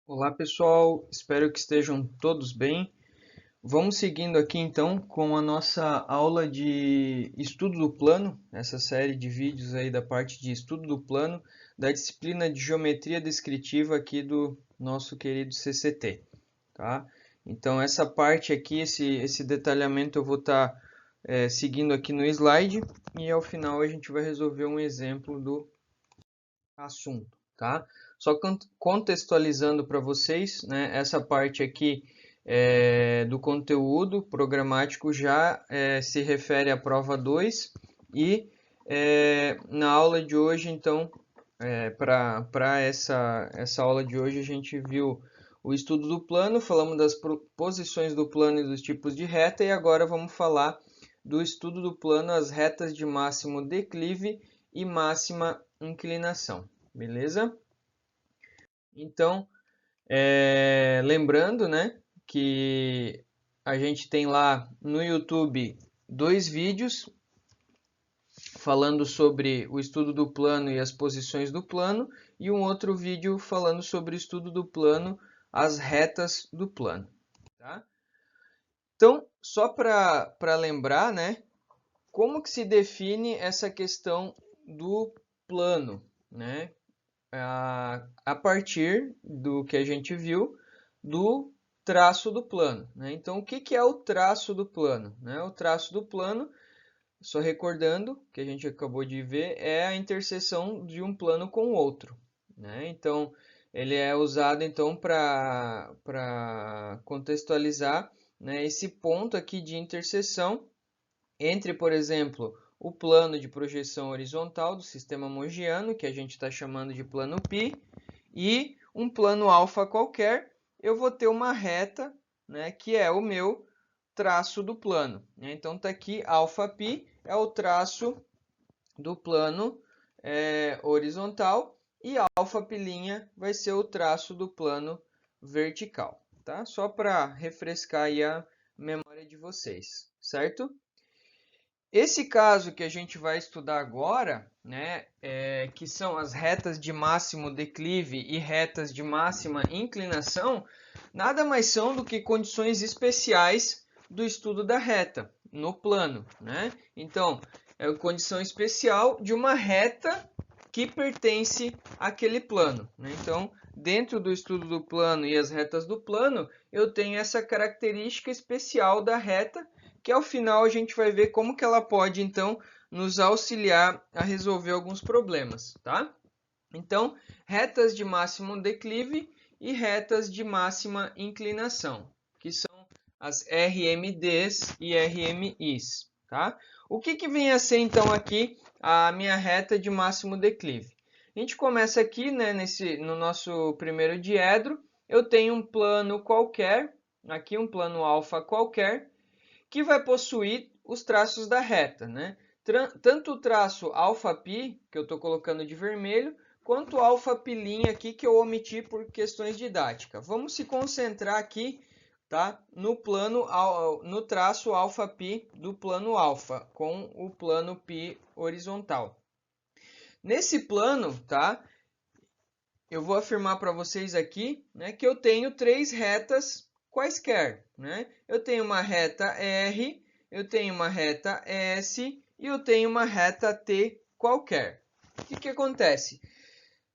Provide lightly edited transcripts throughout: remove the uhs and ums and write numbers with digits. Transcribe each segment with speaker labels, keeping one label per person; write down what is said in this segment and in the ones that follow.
Speaker 1: Olá pessoal, espero que estejam todos bem. Vamos seguindo aqui então com a nossa aula de estudo do plano, essa série de vídeos aí da parte de estudo do plano da disciplina de geometria descritiva aqui do nosso querido CCT, tá? Então essa parte aqui, esse detalhamento eu vou estar seguindo aqui no slide e ao final a gente vai resolver um exemplo do assunto, tá? Só contextualizando para vocês, né, essa parte aqui do conteúdo programático já se refere à prova 2 e na aula de hoje, então, para essa aula de hoje, a gente viu o estudo do plano, falamos das posições do plano e dos tipos de reta, e agora vamos falar do estudo do plano, as retas de máximo declive e máxima inclinação, beleza? Então, lembrando, né, que a gente tem lá no YouTube 2 vídeos falando sobre o estudo do plano e as posições do plano, e um outro vídeo falando sobre o estudo do plano, as retas do plano, tá? Então, só para lembrar, né, como que se define essa questão do plano, né? A partir do que a gente viu do traço do plano, né? Então, o que que é o traço do plano, né? O traço do plano, só recordando que a gente acabou de ver, é a interseção de um plano com o outro, né? Então, ele é usado então para contextualizar, né, esse ponto aqui de interseção entre, por exemplo, o plano de projeção horizontal do sistema mongiano, que a gente está chamando de plano π, e um plano alfa qualquer, eu vou ter uma reta, né, que é o meu traço do plano. Então está aqui απ é o traço do plano horizontal e απ' vai ser o traço do plano vertical, tá? Só para refrescar aí a memória de vocês, certo? Esse caso que a gente vai estudar agora, né, que são as retas de máximo declive e retas de máxima inclinação, nada mais são do que condições especiais do estudo da reta no plano, né? Então, é a condição especial de uma reta que pertence àquele plano, né? Então, dentro do estudo do plano e as retas do plano, eu tenho essa característica especial da reta que ao final a gente vai ver como que ela pode, então, nos auxiliar a resolver alguns problemas, tá? Então, retas de máximo declive e retas de máxima inclinação, que são as RMDs e RMIs, tá? O que que vem a ser, então, aqui a minha reta de máximo declive? A gente começa aqui, né, no nosso primeiro diedro, eu tenho um plano qualquer, aqui um plano alfa qualquer, que vai possuir os traços da reta, né? Tanto o traço απ, que eu estou colocando de vermelho, quanto o απ' aqui, que eu omiti por questões didáticas. Vamos se concentrar aqui, tá? No traço απ do plano alfa, com o plano π horizontal. Nesse plano, tá? Eu vou afirmar para vocês aqui, né, que eu tenho 3 retas quaisquer, né? Eu tenho uma reta R, eu tenho uma reta S e eu tenho uma reta T qualquer. O que que acontece?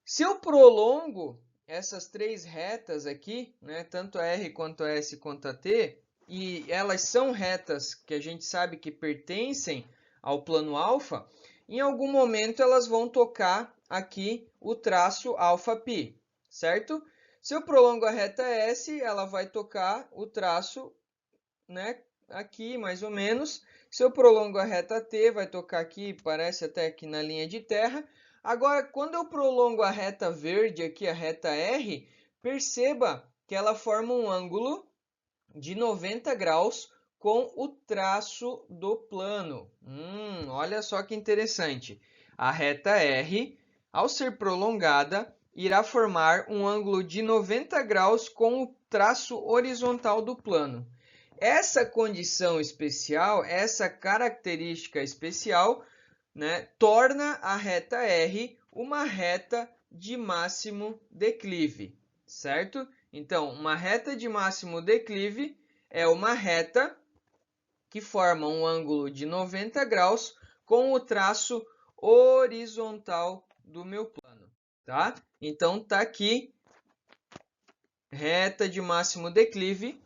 Speaker 1: Se eu prolongo essas 3 retas aqui, né, tanto a R quanto a S quanto a T, e elas são retas que a gente sabe que pertencem ao plano alfa, em algum momento elas vão tocar aqui o traço απ, certo? Se eu prolongo a reta S, ela vai tocar o traço, né, aqui mais ou menos. Se eu prolongo a reta T, vai tocar aqui, parece até aqui na linha de terra. Agora, quando eu prolongo a reta verde aqui, a reta R, perceba que ela forma um ângulo de 90 graus com o traço do plano. Olha só que interessante. A reta R, ao ser prolongada, irá formar um ângulo de 90 graus com o traço horizontal do plano. Essa condição especial, essa característica especial, né, torna a reta R uma reta de máximo declive, certo? Então, uma reta de máximo declive é uma reta que forma um ângulo de 90 graus com o traço horizontal do meu plano, tá? Então, tá aqui, reta de máximo declive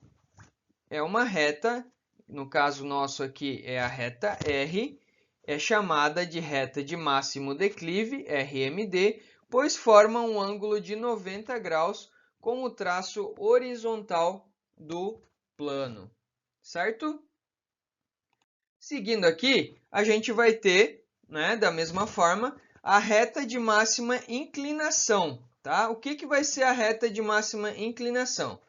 Speaker 1: é uma reta, no caso nosso aqui é a reta R, é chamada de reta de máximo declive, RMD, pois forma um ângulo de 90 graus com o traço horizontal do plano, certo? Seguindo aqui, a gente vai ter, né, da mesma forma, a reta de máxima inclinação, tá? O que vai ser a reta de máxima inclinação?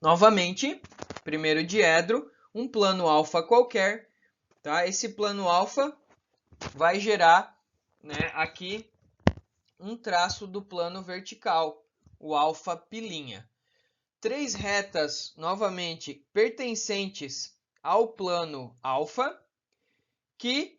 Speaker 1: Novamente, primeiro diedro, um plano alfa qualquer, tá? Esse plano alfa vai gerar, né, aqui um traço do plano vertical, o alfa pilinha. Três retas, novamente, pertencentes ao plano alfa, que,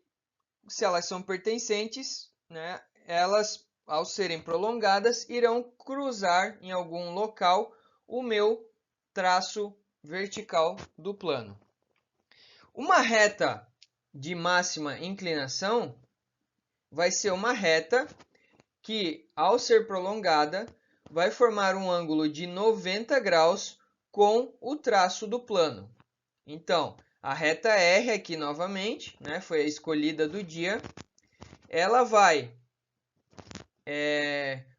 Speaker 1: se elas são pertencentes, né, elas, ao serem prolongadas, irão cruzar em algum local o meu traço vertical do plano. Uma reta de máxima inclinação vai ser uma reta que, ao ser prolongada, vai formar um ângulo de 90 graus com o traço do plano. Então, a reta R aqui novamente, né, foi a escolhida do dia, ela vai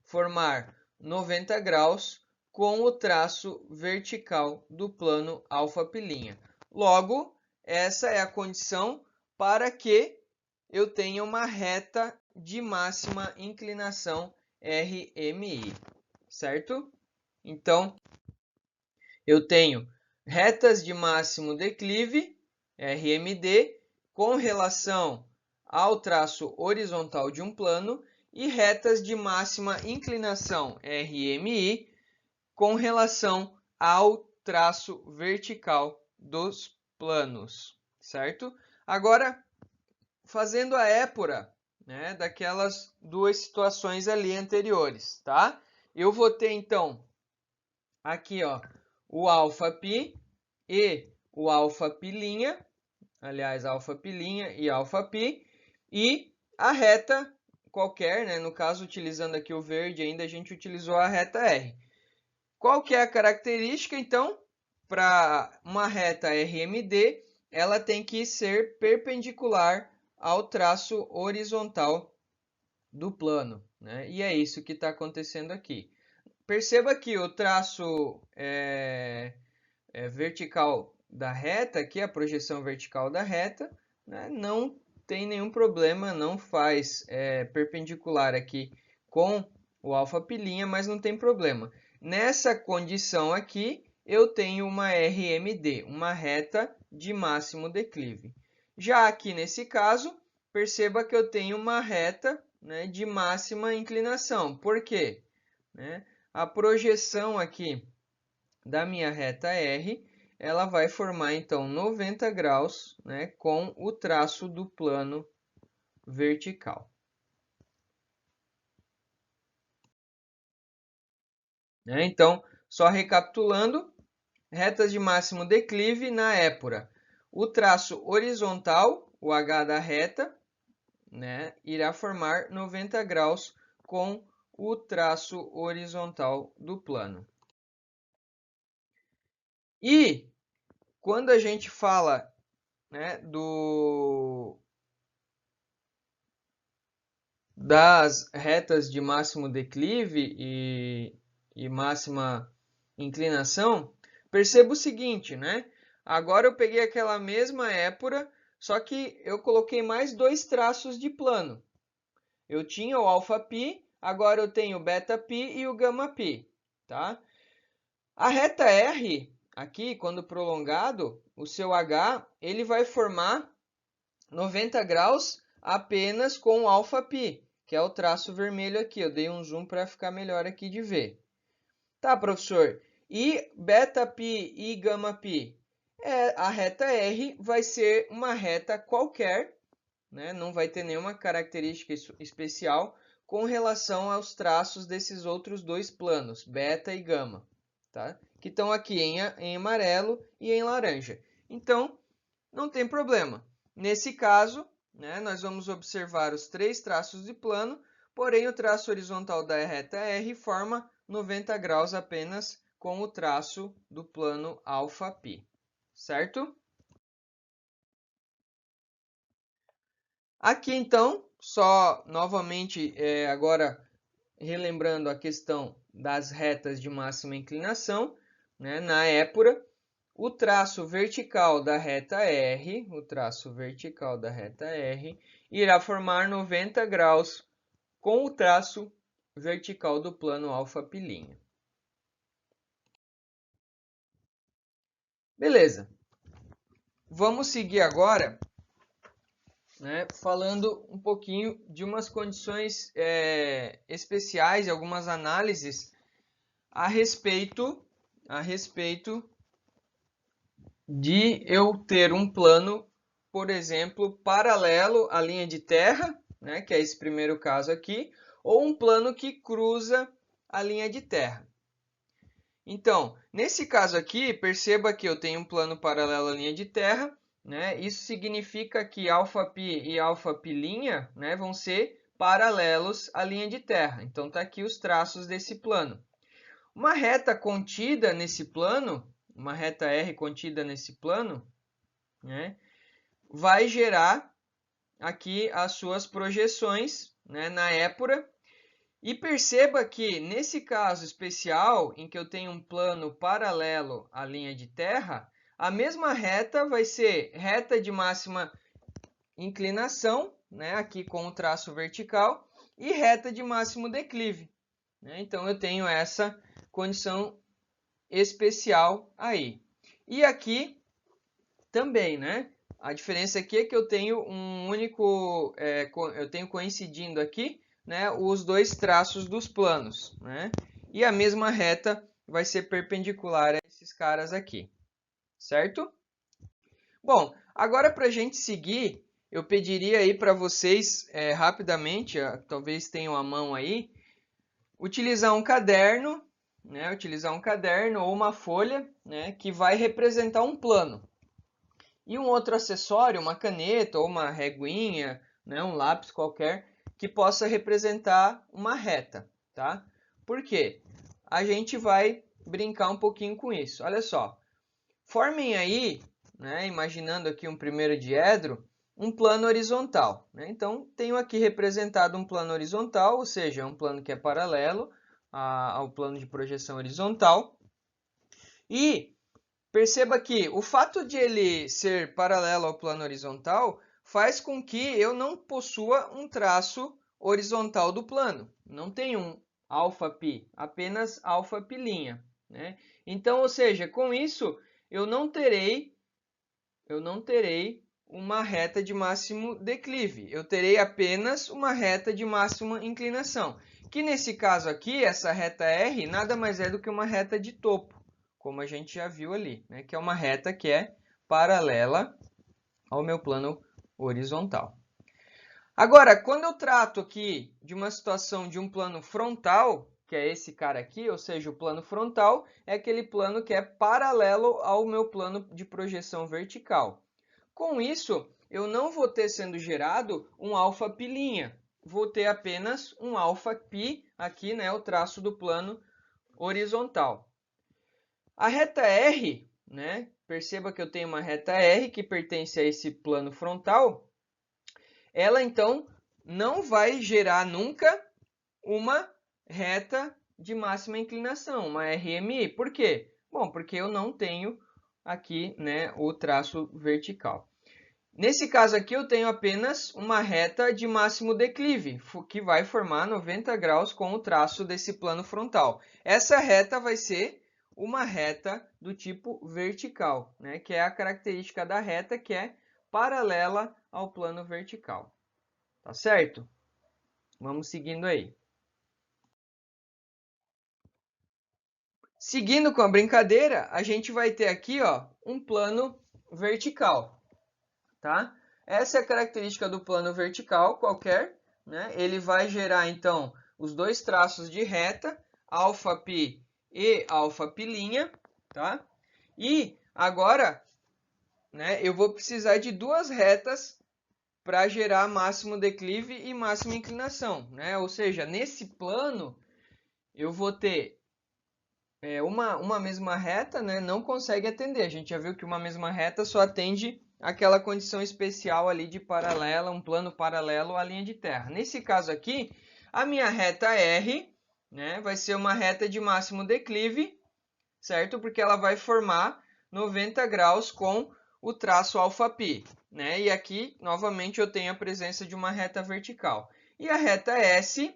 Speaker 1: formar 90 graus com o traço vertical do plano alfa pilinha. Logo, essa é a condição para que eu tenha uma reta de máxima inclinação RMI, certo? Então, eu tenho retas de máximo declive, RMD, com relação ao traço horizontal de um plano, e retas de máxima inclinação, RMI, com relação ao traço vertical dos planos, certo? Agora, fazendo a épora, né, daquelas duas situações ali anteriores, tá? Eu vou ter, então, aqui, ó, o alfa π e o alfa π', aliás, alfa π' e alfa π, e a reta qualquer, né? No caso, utilizando aqui o verde ainda, a gente utilizou a reta R. Qual que é a característica, então? Para uma reta RMD, ela tem que ser perpendicular ao traço horizontal do plano, né? E é isso que está acontecendo aqui. Perceba que o traço vertical da reta, aqui a projeção vertical da reta, né, não tem nenhum problema, não faz perpendicular aqui com o alfa pilinha, mas não tem problema. Nessa condição aqui, eu tenho uma RMD, uma reta de máximo declive. Já aqui nesse caso, perceba que eu tenho uma reta, né, de máxima inclinação. Por quê? Né? A projeção aqui da minha reta R, ela vai formar então 90 graus, né, com o traço do plano vertical. Né? Então, só recapitulando, retas de máximo declive na épora. O traço horizontal, o H da reta, né, irá formar 90 graus com o traço horizontal do plano. E quando a gente fala, né, das retas de máximo declive e máxima inclinação, perceba o seguinte, né? Agora eu peguei aquela mesma épora, só que eu coloquei mais dois traços de plano. Eu tinha o alfa π, agora eu tenho o beta π e o gama π, tá? A reta R, aqui, quando prolongado, o seu H, ele vai formar 90 graus apenas com o alfa π, que é o traço vermelho aqui. Eu dei um zoom para ficar melhor aqui de ver. Tá, professor. E beta π e gama π? A reta R vai ser uma reta qualquer, né? Não vai ter nenhuma característica especial, com relação aos traços desses outros dois planos, beta e gama, tá? Que estão aqui em amarelo e em laranja. Então, não tem problema. Nesse caso, né, nós vamos observar os três traços de plano, porém o traço horizontal da reta R forma 90 graus apenas com o traço do plano alfa-π, certo? Aqui então, só novamente agora relembrando a questão das retas de máxima inclinação, né, na épura, o traço vertical da reta R, irá formar 90 graus com o traço vertical do plano alfa-π'. Beleza. Vamos seguir agora, né, falando um pouquinho de umas condições especiais e algumas análises a respeito de eu ter um plano, por exemplo, paralelo à linha de terra, né, que é esse primeiro caso aqui, ou um plano que cruza a linha de terra. Então, nesse caso aqui, perceba que eu tenho um plano paralelo à linha de terra, né? Isso significa que alfa-π e alfa-π', né, vão ser paralelos à linha de terra. Então, está aqui os traços desse plano. Uma reta contida nesse plano, uma reta R contida nesse plano, né, vai gerar aqui as suas projeções, né, na épura. E perceba que nesse caso especial, em que eu tenho um plano paralelo à linha de terra, a mesma reta vai ser reta de máxima inclinação, né, aqui com o traço vertical, e reta de máximo declive, né? Então eu tenho essa condição especial aí. E aqui também, né? A diferença aqui é que eu tenho um único, eu tenho coincidindo aqui, né, os dois traços dos planos, né? E a mesma reta vai ser perpendicular a esses caras aqui, certo? Bom, agora para a gente seguir, eu pediria aí para vocês rapidamente, talvez tenham a mão aí, utilizar um caderno, né? Utilizar um caderno ou uma folha, né, que vai representar um plano. E um outro acessório, uma caneta ou uma reguinha, né, um lápis qualquer, que possa representar uma reta, tá? Por quê? A gente vai brincar um pouquinho com isso. Olha só, formem aí, né, imaginando aqui um primeiro diedro, um plano horizontal, né? Então, tenho aqui representado um plano horizontal, ou seja, um plano que é paralelo ao plano de projeção horizontal. E perceba que o fato de ele ser paralelo ao plano horizontal faz com que eu não possua um traço horizontal do plano. Não tenho um alfa-π, apenas alfa-π', né? Então, ou seja, com isso eu não terei uma reta de máximo declive. Eu terei apenas uma reta de máxima inclinação. Que nesse caso aqui, essa reta R nada mais é do que uma reta de topo, como a gente já viu ali, né? Que é uma reta que é paralela ao meu plano horizontal. Agora, quando eu trato aqui de uma situação de um plano frontal, que é esse cara aqui, ou seja, o plano frontal é aquele plano que é paralelo ao meu plano de projeção vertical. Com isso, eu não vou ter sendo gerado um alfa-π', vou ter apenas um alfa-π aqui, né, o traço do plano horizontal. A reta R, né, perceba que eu tenho uma reta R que pertence a esse plano frontal, ela então não vai gerar nunca uma reta de máxima inclinação, uma RMI. Por quê? Bom, porque eu não tenho aqui, né, o traço vertical. Nesse caso aqui eu tenho apenas uma reta de máximo declive, que vai formar 90 graus com o traço desse plano frontal. Essa reta vai ser uma reta do tipo vertical, né, que é a característica da reta que é paralela ao plano vertical. Tá certo? Vamos seguindo aí. Seguindo com a brincadeira, a gente vai ter aqui, ó, um plano vertical, tá? Essa é a característica do plano vertical qualquer, né? Ele vai gerar, então, os dois traços de reta, απ e απ'T, tá? E agora, né, eu vou precisar de duas retas para gerar máximo declive e máxima inclinação, né? Ou seja, nesse plano, eu vou ter uma mesma reta, né, não consegue atender. A gente já viu que uma mesma reta só atende aquela condição especial ali de paralela, um plano paralelo à linha de terra. Nesse caso aqui, a minha reta R, né, vai ser uma reta de máximo declive, certo? Porque ela vai formar 90 graus com o traço απ, né? E aqui, novamente, eu tenho a presença de uma reta vertical. E a reta S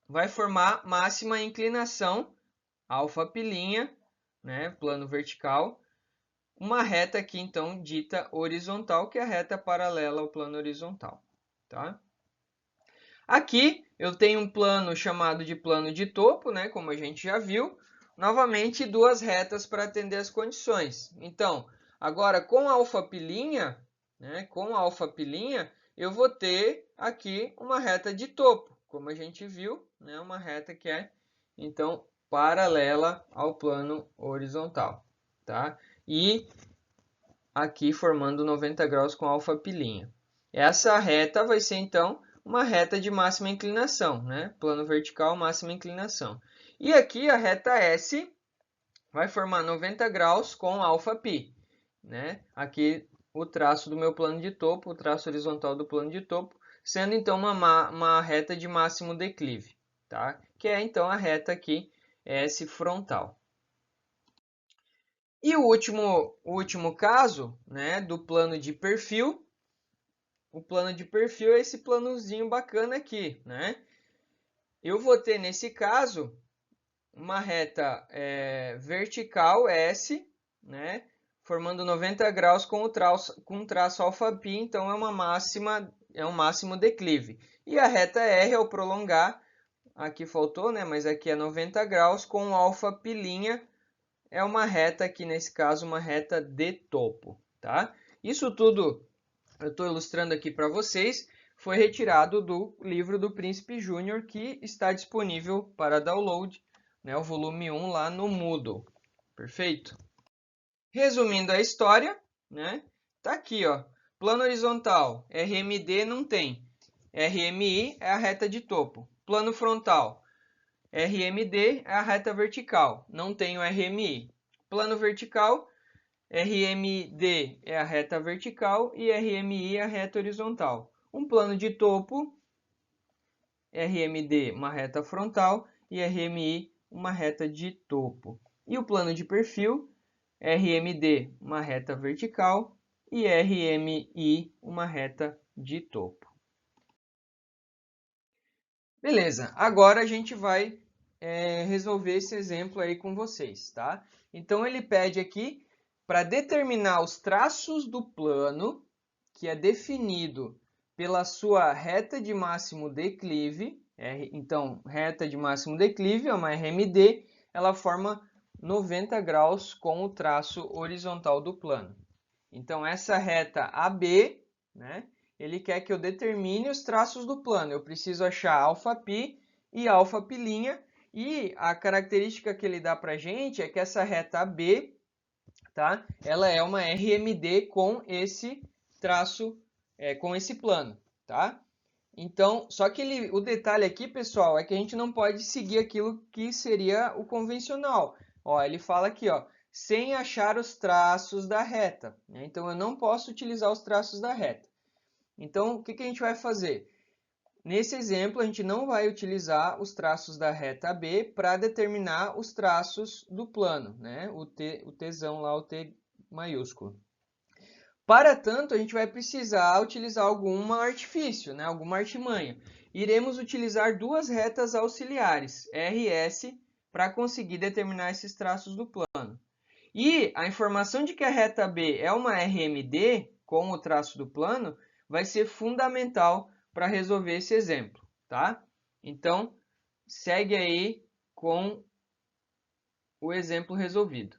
Speaker 1: vai formar máxima inclinação, απ', né, plano vertical, uma reta aqui então dita horizontal, que é a reta paralela ao plano horizontal, tá? Aqui eu tenho um plano chamado de plano de topo, né, como a gente já viu, novamente duas retas para atender as condições. Então, agora com απ', né, eu vou ter aqui uma reta de topo, como a gente viu, né, uma reta que é então paralela ao plano horizontal, tá? E aqui formando 90 graus com αp'T. Essa reta vai ser então uma reta de máxima inclinação, né? Plano vertical, máxima inclinação. E aqui a reta S vai formar 90 graus com απ, né? Aqui o traço do meu plano de topo, o traço horizontal do plano de topo, sendo então uma reta de máximo declive, tá? Que é então a reta aqui S frontal. E o último caso, né, do plano de perfil, o plano de perfil é esse planozinho bacana aqui, né? Eu vou ter nesse caso uma reta vertical S, né, formando 90 graus com o traço απ, então é um máximo declive. E a reta R ao prolongar, aqui faltou, né, mas aqui é 90 graus com αp'T, é uma reta aqui, nesse caso, uma reta de topo, tá? Isso tudo eu estou ilustrando aqui para vocês, foi retirado do livro do Príncipe Júnior, que está disponível para download, né, o volume 1 lá no Moodle. Perfeito? Resumindo a história, né, tá aqui, ó, plano horizontal, RMD não tem, RMI é a reta de topo. Plano frontal, RMD é a reta vertical, não tem o RMI. Plano vertical, RMD é a reta vertical e RMI é a reta horizontal. Um plano de topo, RMD uma reta frontal e RMI uma reta de topo. E o plano de perfil, RMD uma reta vertical e RMI uma reta de topo. Beleza, agora a gente vai resolver esse exemplo aí com vocês, tá? Então ele pede aqui para determinar os traços do plano, que é definido pela sua reta de máximo declive, então reta de máximo declive é uma RMD, ela forma 90 graus com o traço horizontal do plano. Então essa reta AB, né, ele quer que eu determine os traços do plano. Eu preciso achar απ e αp'T, e a característica que ele dá para a gente é que essa reta AB, tá, ela é uma RMD com esse traço, com esse plano, tá? Então, só que o detalhe aqui, pessoal, é que a gente não pode seguir aquilo que seria o convencional. Ó, ele fala aqui, ó, sem achar os traços da reta, né? Então, eu não posso utilizar os traços da reta. Então, o que a gente vai fazer? Nesse exemplo, a gente não vai utilizar os traços da reta AB para determinar os traços do plano, né? O Tzão lá, o T maiúsculo. Para tanto, a gente vai precisar utilizar algum artifício, né? Alguma artimanha. Iremos utilizar duas retas auxiliares, RS, para conseguir determinar esses traços do plano. E a informação de que a reta B é uma RMD com o traço do plano vai ser fundamental para resolver esse exemplo, tá? Então, segue aí com o exemplo resolvido.